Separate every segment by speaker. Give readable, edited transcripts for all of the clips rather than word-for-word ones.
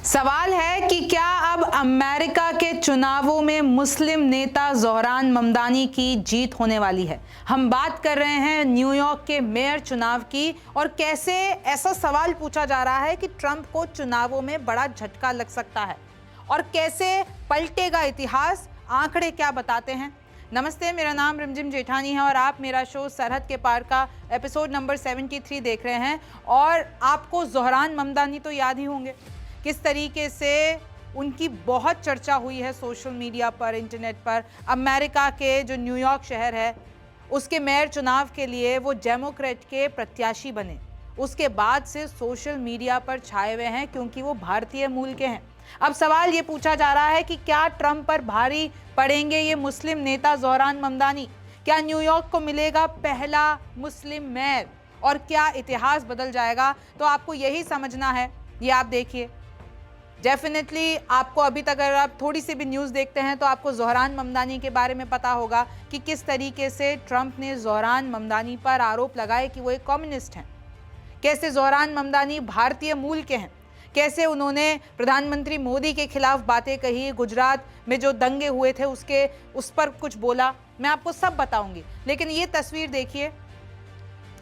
Speaker 1: सवाल है कि क्या अब अमेरिका के चुनावों में मुस्लिम नेता ज़ोहरान ममदानी की जीत होने वाली है। हम बात कर रहे हैं न्यूयॉर्क के मेयर चुनाव की और कैसे ऐसा सवाल पूछा जा रहा है कि ट्रंप को चुनावों में बड़ा झटका लग सकता है और कैसे पलटेगा इतिहास, आंकड़े क्या बताते हैं। नमस्ते, मेरा नाम रिमझिम जेठानी है और आप मेरा शो सरहद के पार का एपिसोड नंबर 73 देख रहे हैं। और आपको ज़ोहरान ममदानी तो याद ही होंगे, किस तरीके से उनकी बहुत चर्चा हुई है सोशल मीडिया पर, इंटरनेट पर। अमेरिका के जो न्यूयॉर्क शहर है उसके मेयर चुनाव के लिए वो डेमोक्रेट के प्रत्याशी बने, उसके बाद से सोशल मीडिया पर छाए हुए हैं क्योंकि वो भारतीय मूल के हैं। अब सवाल ये पूछा जा रहा है कि क्या ट्रंप पर भारी पड़ेंगे ये मुस्लिम नेता ज़ोहरान ममदानी? क्या न्यूयॉर्क को मिलेगा पहला मुस्लिम मेयर और क्या इतिहास बदल जाएगा? तो आपको यही समझना है। ये आप देखिए, डेफिनेटली आपको अभी तक अगर आप थोड़ी सी भी न्यूज़ देखते हैं तो आपको ज़ोहरान ममदानी के बारे में पता होगा कि किस तरीके से ट्रंप ने ज़ोहरान ममदानी पर आरोप लगाए कि वो एक कम्युनिस्ट हैं, कैसे ज़ोहरान ममदानी भारतीय मूल के हैं, कैसे उन्होंने प्रधानमंत्री मोदी के खिलाफ बातें कही, गुजरात में जो दंगे हुए थे उस पर कुछ बोला। मैं आपको सब बताऊंगी, लेकिन ये तस्वीर देखिए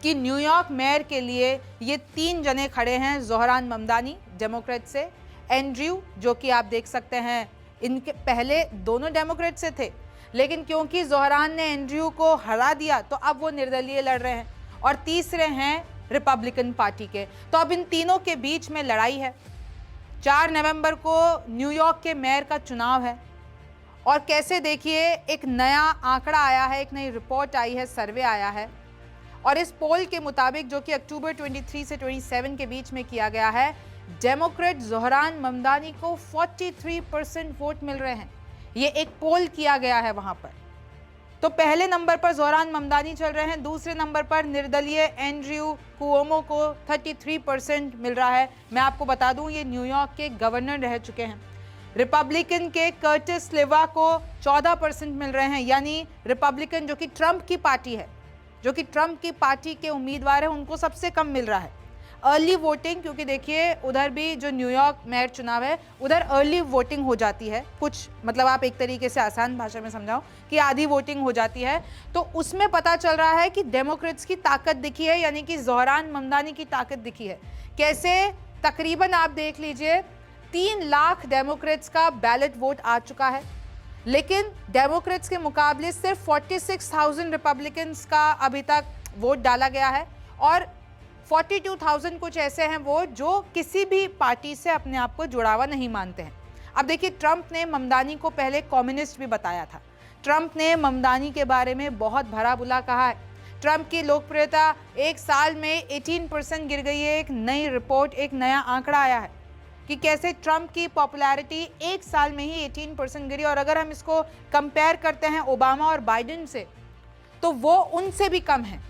Speaker 1: कि न्यूयॉर्क मेयर के लिए ये 3 जने खड़े हैं। ज़ोहरान ममदानी डेमोक्रेट से, एंड्रयू जो कि आप देख सकते हैं, इनके पहले दोनों डेमोक्रेट से थे, लेकिन क्योंकि ज़ोहरान ने एंड्रयू को हरा दिया तो अब वो निर्दलीय लड़ रहे हैं, और तीसरे हैं रिपब्लिकन पार्टी के। तो अब इन तीनों के बीच में लड़ाई है। 4 नवंबर को न्यूयॉर्क के मेयर का चुनाव है और कैसे देखिए एक नया आंकड़ा आया है, एक नई रिपोर्ट आई है, सर्वे आया है, और इस पोल के मुताबिक जो कि अक्टूबर 23 से 27 के बीच में किया गया है, डेमोक्रेट ज़ोहरान ममदानी को 43% वोट मिल रहे हैं। ये एक पोल किया गया है वहां पर। तो पहले नंबर पर ज़ोहरान ममदानी चल रहे हैं, दूसरे नंबर पर निर्दलीय एंड्रयू कुओमो को 33% मिल रहा है। मैं आपको बता दूं, ये न्यूयॉर्क के गवर्नर रह चुके हैं। रिपब्लिकन के कर्टिस स्लिवा को 14% मिल रहे हैं, यानी रिपब्लिकन जो कि ट्रंप की पार्टी है, जो कि ट्रंप की पार्टी के उम्मीदवार है, उनको सबसे कम मिल रहा है। अर्ली वोटिंग, क्योंकि देखिए उधर भी जो न्यूयॉर्क मेयर चुनाव है उधर अर्ली वोटिंग हो जाती है, कुछ मतलब आप एक तरीके से आसान भाषा में समझाओ कि आधी वोटिंग हो जाती है, तो उसमें पता चल रहा है कि डेमोक्रेट्स की ताकत दिखी है, यानी कि ज़ोहरान ममदानी की ताकत दिखी है। कैसे तकरीबन आप देख लीजिए 3 लाख डेमोक्रेट्स का बैलेट वोट आ चुका है, लेकिन डेमोक्रेट्स के मुकाबले सिर्फ 46,000 रिपब्लिकन्स का अभी तक वोट डाला गया है, और 42,000 कुछ ऐसे हैं वो जो किसी भी पार्टी से अपने आप को जुड़ावा नहीं मानते हैं। अब देखिए, ट्रंप ने ममदानी को पहले कम्युनिस्ट भी बताया था। ट्रंप ने ममदानी के बारे में बहुत भला बुरा कहा है। ट्रंप की लोकप्रियता एक साल में 18% गिर गई है। एक नई रिपोर्ट, एक नया आंकड़ा आया है कि कैसे ट्रंप की पॉपुलैरिटी एक साल में ही 18% गिरी, और अगर हम इसको कंपेयर करते हैं ओबामा और बाइडेन से तो वो उनसे भी कम है।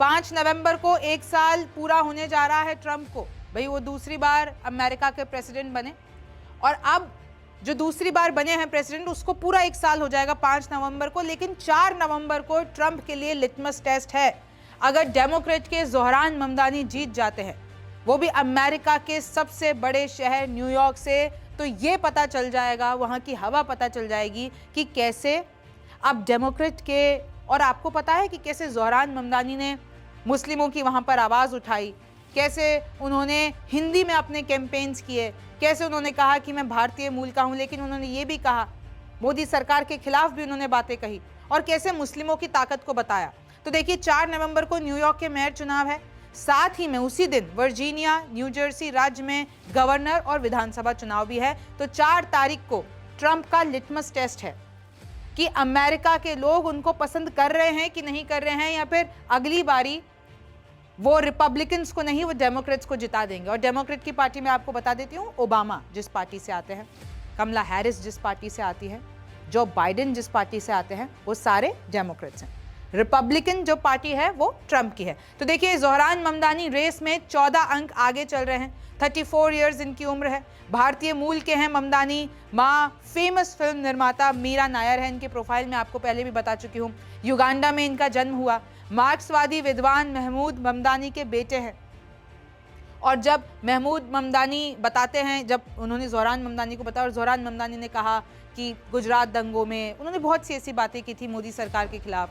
Speaker 1: 5 नवंबर को एक साल पूरा होने जा रहा है ट्रंप को, भाई वो दूसरी बार अमेरिका के प्रेसिडेंट बने, और अब जो दूसरी बार बने हैं प्रेसिडेंट उसको पूरा एक साल हो जाएगा 5 नवंबर को। लेकिन 4 नवंबर को ट्रंप के लिए लिटमस टेस्ट है। अगर डेमोक्रेट के ज़ोहरान ममदानी जीत जाते हैं, वो भी अमेरिका के सबसे बड़े शहर न्यूयॉर्क से, तो ये पता चल जाएगा, वहाँ की हवा पता चल जाएगी कि कैसे अब डेमोक्रेट के, और आपको पता है कि कैसे ज़ोहरान ममदानी ने मुस्लिमों की वहाँ पर आवाज़ उठाई, कैसे उन्होंने हिंदी में अपने कैंपेन्स किए, कैसे उन्होंने कहा कि मैं भारतीय मूल का हूँ, लेकिन उन्होंने ये भी कहा, मोदी सरकार के खिलाफ भी उन्होंने बातें कही, और कैसे मुस्लिमों की ताकत को बताया। तो देखिए 4 नवंबर को न्यूयॉर्क के मेयर चुनाव है, साथ ही में उसी दिन वर्जीनिया, न्यू जर्सी राज्य में गवर्नर और विधानसभा चुनाव भी है। तो 4 तारीख को ट्रंप का लिटमस टेस्ट है कि अमेरिका के लोग उनको पसंद कर रहे हैं कि नहीं कर रहे हैं, या फिर अगली बारी वो रिपब्लिकन्स को नहीं, वो डेमोक्रेट्स को जिता देंगे। और डेमोक्रेट की पार्टी में आपको बता देती हूँ, ओबामा जिस पार्टी से आते हैं, कमला हैरिस जिस पार्टी से आती है, जो बाइडेन जिस पार्टी से आते हैं, वो सारे डेमोक्रेट्स हैं। रिपब्लिकन जो पार्टी है वो ट्रंप की है। तो देखिए ज़ोहरान ममदानी रेस में 14 अंक आगे चल रहे हैं। 34 ईयर्स इनकी उम्र है, भारतीय मूल के हैं ममदानी। माँ फेमस फिल्म निर्माता मीरा नायर है, इनके प्रोफाइल में आपको पहले भी बता चुकी हूँ। युगांडा में इनका जन्म हुआ। मार्क्सवादी विद्वान महमूद ममदानी के बेटे हैं। और जब महमूद ममदानी बताते हैं, जब उन्होंने ज़ोहरान ममदानी को बताया और ज़ोहरान ममदानी ने कहा कि गुजरात दंगों में उन्होंने बहुत सी ऐसी बातें की थी मोदी सरकार के खिलाफ,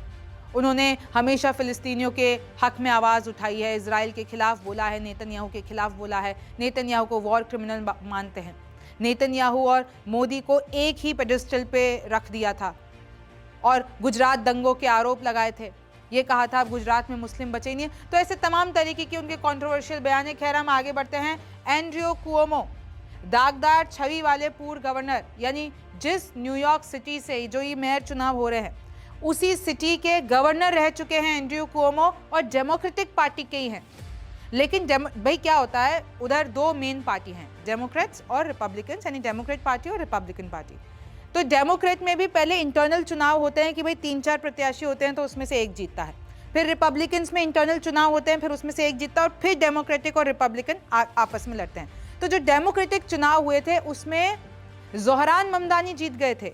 Speaker 1: उन्होंने हमेशा फ़िलिस्तीनियों के हक़ में आवाज़ उठाई है, इजराइल के खिलाफ बोला है, नेतन्याहू के खिलाफ बोला है, नेतन्याहू को वॉर क्रिमिनल मानते हैं, नेतन्याहू और मोदी को एक ही पेडिस्टल पे रख दिया था और गुजरात दंगों के आरोप लगाए थे, ये कहा था अब गुजरात में मुस्लिम बचे ही नहीं। तो ऐसे तमाम तरीके की उनके कंट्रोवर्शियल बयान है। खैर, हम आगे बढ़ते हैं। एंड्रयू कुओमो, दागदार छवि वाले पूर्व गवर्नर, यानी जिस न्यूयॉर्क सिटी से जो ये मेयर चुनाव हो रहे हैं उसी सिटी के गवर्नर रह चुके हैं एंड्रयू कुओमो और डेमोक्रेटिक पार्टी के ही हैं। लेकिन भाई क्या होता है, उधर दो मेन पार्टी हैं, डेमोक्रेट्स और रिपब्लिकन्स, यानी डेमोक्रेट पार्टी और रिपब्लिकन पार्टी। तो डेमोक्रेट में भी पहले इंटरनल चुनाव होते हैं कि भाई 3-4 प्रत्याशी होते हैं तो उसमें से एक जीतता है, फिर रिपब्लिकन्स में इंटरनल चुनाव होते हैं, फिर उसमें से एक जीतता है और फिर डेमोक्रेटिक और रिपब्लिकन आपस में लड़ते हैं। तो जो डेमोक्रेटिक चुनाव हुए थे उसमें ज़ोहरान ममदानी जीत गए थे।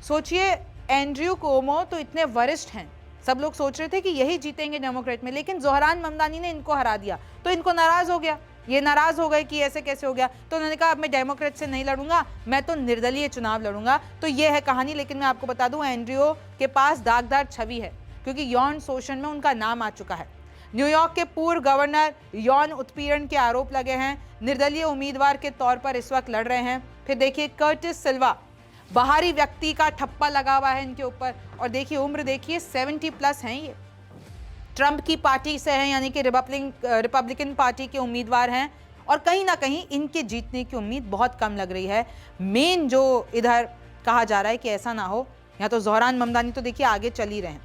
Speaker 1: सोचिए, एंड्रयू कुओमो तो इतने वरिष्ठ हैं, सब लोग सोच रहे थे कि यही जीतेंगे डेमोक्रेट में, लेकिन ज़ोहरान ममदानी ने इनको हरा दिया तो इनको नाराज़ हो गया, ये नाराज़ हो गए कि ऐसे कैसे हो गया। तो उन्होंने कहा अब मैं डेमोक्रेट से नहीं लड़ूंगा, मैं तो निर्दलीय चुनाव लड़ूंगा। तो ये है कहानी। लेकिन मैं आपको बता दूं, एंड्रयू के पास दागदार छवि है क्योंकि यौन शोषण में उनका नाम आ चुका है। न्यूयॉर्क के पूर्व गवर्नर यौन उत्पीड़न के आरोप लगे हैं, निर्दलीय उम्मीदवार के तौर पर इस वक्त लड़ रहे हैं। फिर देखिए कर्टिस सिल्वा, बाहरी व्यक्ति का ठप्पा लगा हुआ है इनके ऊपर, और देखिए उम्र देखिए 70+ हैं, ये ट्रंप की पार्टी से हैं, यानी कि रिपब्लिकन पार्टी के उम्मीदवार हैं और कहीं ना कहीं इनके जीतने की उम्मीद बहुत कम लग रही है। मेन जो इधर कहा जा रहा है कि ऐसा ना हो, या तो ज़ोहरान ममदानी तो देखिए आगे चल ही रहे हैं,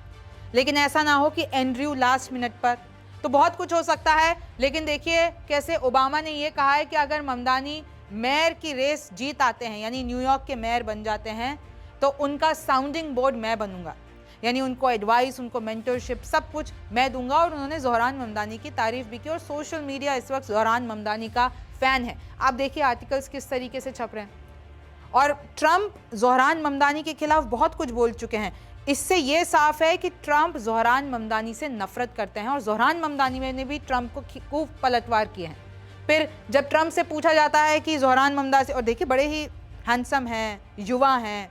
Speaker 1: लेकिन ऐसा ना हो कि एंड्रयू लास्ट मिनट पर, तो बहुत कुछ हो सकता है। लेकिन देखिए कैसे ओबामा ने ये कहा है कि अगर ममदानी मेयर की रेस जीत आते हैं, यानी न्यूयॉर्क के मेयर बन जाते हैं, तो उनका साउंडिंग बोर्ड मैं बनूंगा, यानी उनको एडवाइस, उनको मेंटरशिप सब कुछ मैं दूंगा। और उन्होंने ज़ोहरान ममदानी की तारीफ भी की और सोशल मीडिया इस वक्त ज़ोहरान ममदानी का फ़ैन है। आप देखिए आर्टिकल्स किस तरीके से छप रहे हैं। और ट्रंप ज़ोहरान ममदानी के खिलाफ बहुत कुछ बोल चुके हैं। इससे ये साफ है कि ट्रंप ज़ोहरान ममदानी से नफरत करते हैं और ज़ोहरान ममदानी ने भी ट्रंप को खूब पलटवार किए हैं। फिर जब ट्रंप से पूछा जाता है कि ज़ोहरान ममदानी, और देखिए बड़े ही हैंडसम हैं, युवा हैं,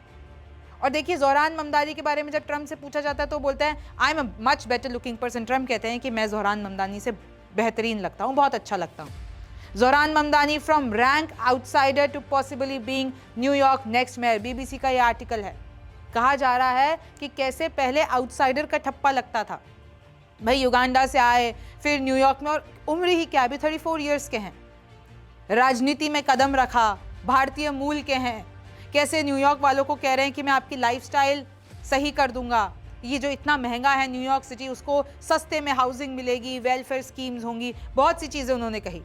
Speaker 1: और देखिए ज़ोहरान ममदानी के बारे में जब ट्रंप से पूछा जाता है तो बोलते हैं I am a much better looking person. Trump कहते हैं कि मैं ज़ोहरान ममदानी से बेहतरीन लगता हूँ, बहुत अच्छा लगता हूँ। Zohran Mamdani from rank outsider to possibly being New York next mayor, BBC का ये आर्टिकल है। कहा जा रहा है कि कैसे पहले आउटसाइडर का ठप्पा लगता था, भाई युगांडा से आए, फिर न्यूयॉर्क में, और उम्र ही क्या, अभी 34 ईयर्स के हैं, राजनीति में कदम रखा, भारतीय मूल के हैं, कैसे न्यूयॉर्क वालों को कह रहे हैं कि मैं आपकी लाइफस्टाइल सही कर दूंगा, ये जो इतना महंगा है न्यूयॉर्क सिटी, उसको सस्ते में हाउसिंग मिलेगी, वेलफेयर स्कीम्स होंगी, बहुत सी चीज़ें उन्होंने कही।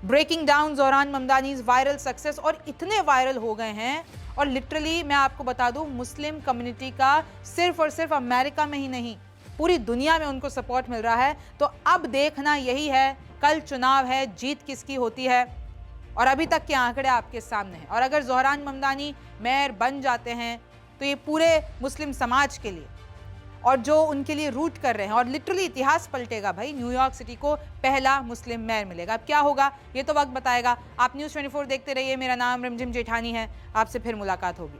Speaker 1: Breaking down Zohran Mamdani's viral success, और इतने वायरल हो गए हैं, और लिटरली मैं आपको बता दूं, मुस्लिम कम्युनिटी का सिर्फ और सिर्फ अमेरिका में ही नहीं, पूरी दुनिया में उनको सपोर्ट मिल रहा है। तो अब देखना यही है, कल चुनाव है, जीत किसकी होती है, और अभी तक के आंकड़े आपके सामने हैं। और अगर ज़ोहरान ममदानी मेयर बन जाते हैं तो ये पूरे मुस्लिम समाज के लिए और जो उनके लिए रूट कर रहे हैं, और लिटरली इतिहास पलटेगा भाई, न्यूयॉर्क सिटी को पहला मुस्लिम मेयर मिलेगा। अब क्या होगा ये तो वक्त बताएगा। आप न्यूज़ 24 देखते रहिए। मेरा नाम रिमझिम जेठानी है, आपसे फिर मुलाकात होगी।